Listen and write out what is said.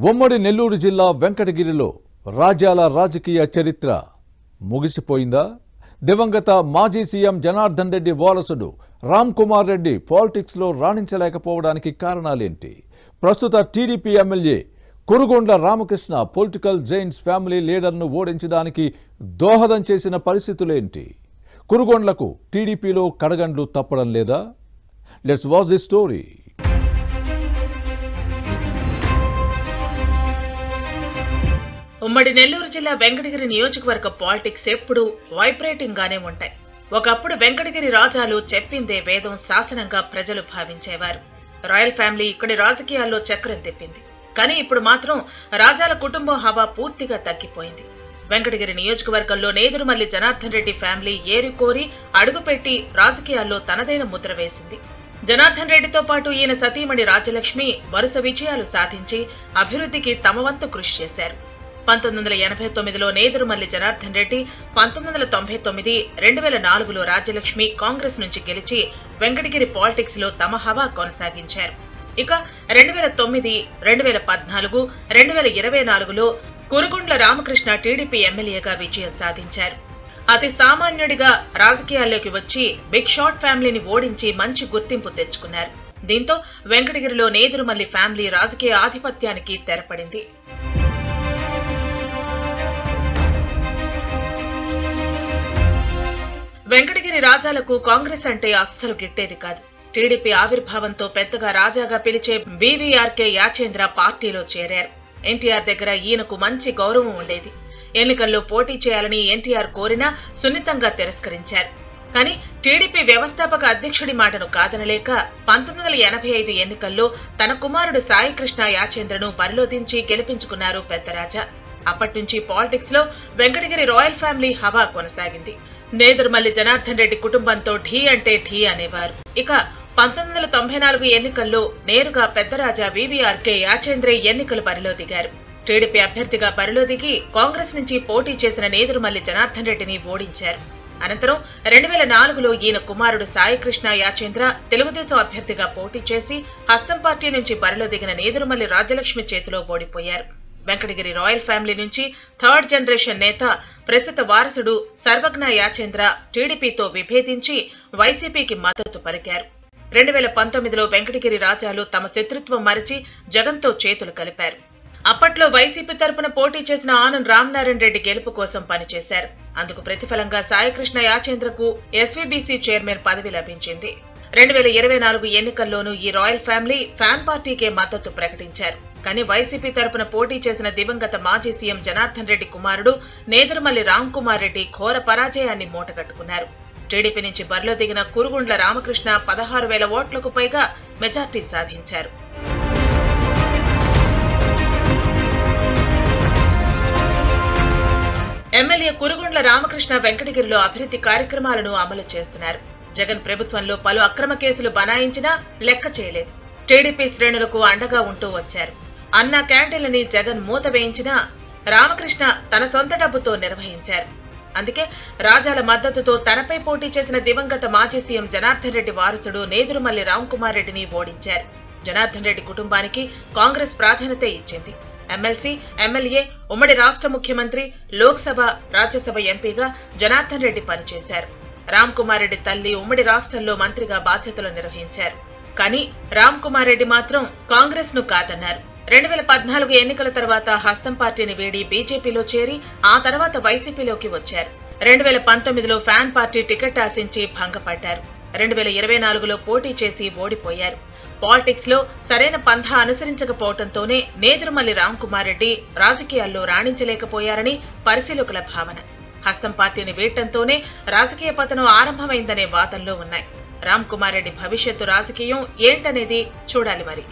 ఉమ్మడి నెల్లూరు జిల్లా వెంకటగిరిలో రాజ్యాల రాజకీయ చరిత్ర ముగిసిపోయిందా? దివంగత మాజీ సీఎం జనార్దన్ రెడ్డి వారసుడు రామ్ కుమార్ రెడ్డి పాలిటిక్స్ లో రాణించలేకపోవడానికి కారణాలేంటి? ప్రస్తుత TDP MLA Kurugondla Ramakrishna political giants family లీడర్ను ఓడించడానికి దోహదం చేసిన పరిస్థితులేంటి? కురుగొండ్లకు టీడీపీలో కడగండ్లు తప్పడం లేదా? Let's watch the story. ఉమ్మడి నెల్లూరు జిల్లా వెంకటగిరి నియోజకవర్గ పాలిటిక్స్ ఎప్పుడు వైబ్రేటింగ్ గానే ఉంటాయి. ఒకప్పుడు వెంకటగిరి రాజాలు చెప్పిందే వేదం శాసనంగా ప్రజలు భావించేవారు. రాయల్ ఫ్యామిలీ ఇక్కడి రాజకీయాల్లో చక్రం తిప్పింది. కానీ ఇప్పుడు మాత్రం రాజాల కుటుంబం హవా పూర్తిగా తగ్గిపోయింది. వెంకటగిరి నియోజకవర్గంలో నేదురుమల్లి జనార్దన్ రెడ్డి ఫ్యామిలీ ఏరికోరి అడుగుపెట్టి రాజకీయాల్లో తనదైన ముద్ర వేసింది. జనార్దన్ రెడ్డితో పాటు ఈయన సతీమణి రాజలక్ష్మి వరుస విజయాలు సాధించి అభివృద్ధికి తమ వంతు కృషి చేశారు. 1989లో నేదురుమల్లి జనార్దన్ రెడ్డి, 1999, 2004లో రాజ్యలక్ష్మి కాంగ్రెస్ నుంచి గెలిచి వెంకటగిరి పాలిటిక్స్ లో తమ హవా కొనసాగించారు. ఇక 2009, 2014, 2024లో కురుగొండ్ల రామకృష్ణ టీడీపీ ఎమ్మెల్యేగా విజయం సాధించారు. అతి సామాన్యుడిగా రాజకీయాల్లోకి వచ్చి బిగ్ షాట్ ఫ్యామిలీని ఓడించి మంచి గుర్తింపు తెచ్చుకున్నారు. దీంతో వెంకటగిరిలో నేదురుమల్లి ఫ్యామిలీ రాజకీయ ఆధిపత్యానికి తెరపడింది. వెంకటగిరి రాజాలకు కాంగ్రెస్ అంటే అస్సలు గిట్టేది కాదు. టీడీపీ ఆవిర్భావంతో పెద్దగా రాజాగా పిలిచే బీవీఆర్కే యాచేంద్ర పార్టీలో చేరారు. ఎన్టీఆర్ దగ్గర ఈయనకు మంచి గౌరవం ఉండేది. ఎన్నికల్లో పోటీ చేయాలని ఎన్టీఆర్ కోరినా సున్నితంగా తిరస్కరించారు. కానీ టీడీపీ వ్యవస్థాపక అధ్యక్షుడి మాటను కాదనలేక 1985 ఎన్నికల్లో తన కుమారుడు సాయికృష్ణ యాచేంద్రను బరిలో దించి గెలిపించుకున్నారు పెద్దరాజా. అప్పట్నుంచి పాలిటిక్స్ లో వెంకటగిరి రాయల్ ఫ్యామిలీ హవా కొనసాగింది. నేదురుమల్లి జనార్దన్ రెడ్డి కుటుంబంతో ఢీ అంటే ఢీ అనేవారు. ఇక 1994 ఎన్నికల్లో నేరుగా పెద్దరాజా వీవీఆర్కే యాచేంద్ర ఎన్నికలు బరిలో దిగారు. టీడీపీ అభ్యర్థిగా బరిలో దిగి కాంగ్రెస్ నుంచి పోటీ చేసిన నేదురుమల్లి జనార్దన్ రెడ్డిని ఓడించారు. అనంతరం 2004లో ఈయన కుమారుడు సాయికృష్ణ యాచేంద్ర తెలుగుదేశం అభ్యర్థిగా పోటీ చేసి హస్తం పార్టీ నుంచి బరిలో దిగిన నేదురుమల్లి రాజ్యలక్ష్మి చేతిలో ఓడిపోయారు. వెంకటగిరి రాయల్ ఫ్యామిలీ నుంచి థర్డ్ జనరేషన్ నేత ప్రస్తుత వారసుడు సర్వజ్ఞ యాచేంద్ర టీడీపీతో విభేదించి వైసీపీకి మద్దతు పలికారు. 2019లో వెంకటగిరి రాజాలు తమ శత్రుత్వం మరిచి జగన్తో చేతులు కలిపారు. అప్పట్లో వైసీపీ తరపున పోటీ చేసిన ఆనం రామనారాయణ రెడ్డి గెలుపు కోసం పనిచేశారు. అందుకు ప్రతిఫలంగా సాయికృష్ణ యాచేంద్రకు ఎస్వీబీసీ చైర్మన్ పదవి లభించింది. 2024 ఎన్నికల్లోనూ ఈ రాయల్ ఫ్యామిలీ ఫ్యాన్ పార్టీకే మద్దతు ప్రకటించారు. కానీ వైసీపీ తరపున పోటీ చేసిన దివంగత మాజీ సీఎం జనార్దన్ రెడ్డి కుమారుడు నేదురుమల్లి రామ్ కుమార్ రెడ్డి ఘోర పరాజయాన్ని మూటగట్టుకున్నారు. టీడీపీ నుంచి బరిలో దిగిన కురుగొండ్ల రామకృష్ణ 16,000 ఓట్లకు పైగా మెజార్టీ సాధించారు. ఎమ్మెల్యే కురుగొండ్ల రామకృష్ణ వెంకటగిరిలో అభివృద్ధి కార్యక్రమాలను అమలు చేస్తున్నారు. జగన్ ప్రభుత్వంలో పలు అక్రమ కేసులు బనాయించినా లెక్క చేయలేదు. టీడీపీ శ్రేణులకు అండగా ఉంటూ వచ్చారు. అన్న క్యాంటీన్లని జగన్ మూత వేయించినా రామకృష్ణ తన సొంత డబ్బుతో నిర్వహించారు. అందుకే రాజాల మద్దతుతో తనపై పోటీ చేసిన దివంగత మాజీ సీఎం జనార్దన్ రెడ్డి వారసుడు నేదురుమల్లి రామ్ కుమార్ రెడ్డిని ఓడించారు. జనార్దన్ రెడ్డి కుటుంబానికి కాంగ్రెస్ ప్రాధాన్యత ఇచ్చింది. ఎమ్మెల్సీ, ఎమ్మెల్యే, ఉమ్మడి రాష్ట్ర ముఖ్యమంత్రి, లోక్సభ, రాజ్యసభ ఎంపీగా జనార్దన్ రెడ్డి పనిచేశారు. రామ్ కుమార్ రెడ్డి తల్లి ఉమ్మడి రాష్ట్రంలో మంత్రిగా బాధ్యతలు నిర్వహించారు. కానీ రామ్ కుమార్ రెడ్డి మాత్రం కాంగ్రెస్ ను కాదన్నారు. 2014 ఎన్నికల తర్వాత హస్తం పార్టీని వీడి బీజేపీలో చేరి ఆ తర్వాత వైసీపీలోకి వచ్చారు. 2019లో ఫ్యాన్ పార్టీ టికెట్ ఆశించి భంగపడ్డారు. 2024లో పోటీ చేసి ఓడిపోయారు. పాలిటిక్స్ లో సరైన పంథా అనుసరించకపోవడంతోనే నేదురుమల్లి రామ్ కుమార్ రెడ్డి రాజకీయాల్లో రాణించలేకపోయారని పరిశీలకుల భావన. హస్తం పార్టీని వీడటంతోనే రాజకీయ పతనం ఆరంభమైందనే వాదనలు ఉన్నాయి. రామ్ కుమార్ రెడ్డి భవిష్యత్తు రాజకీయం ఏంటనేది చూడాలి మరి.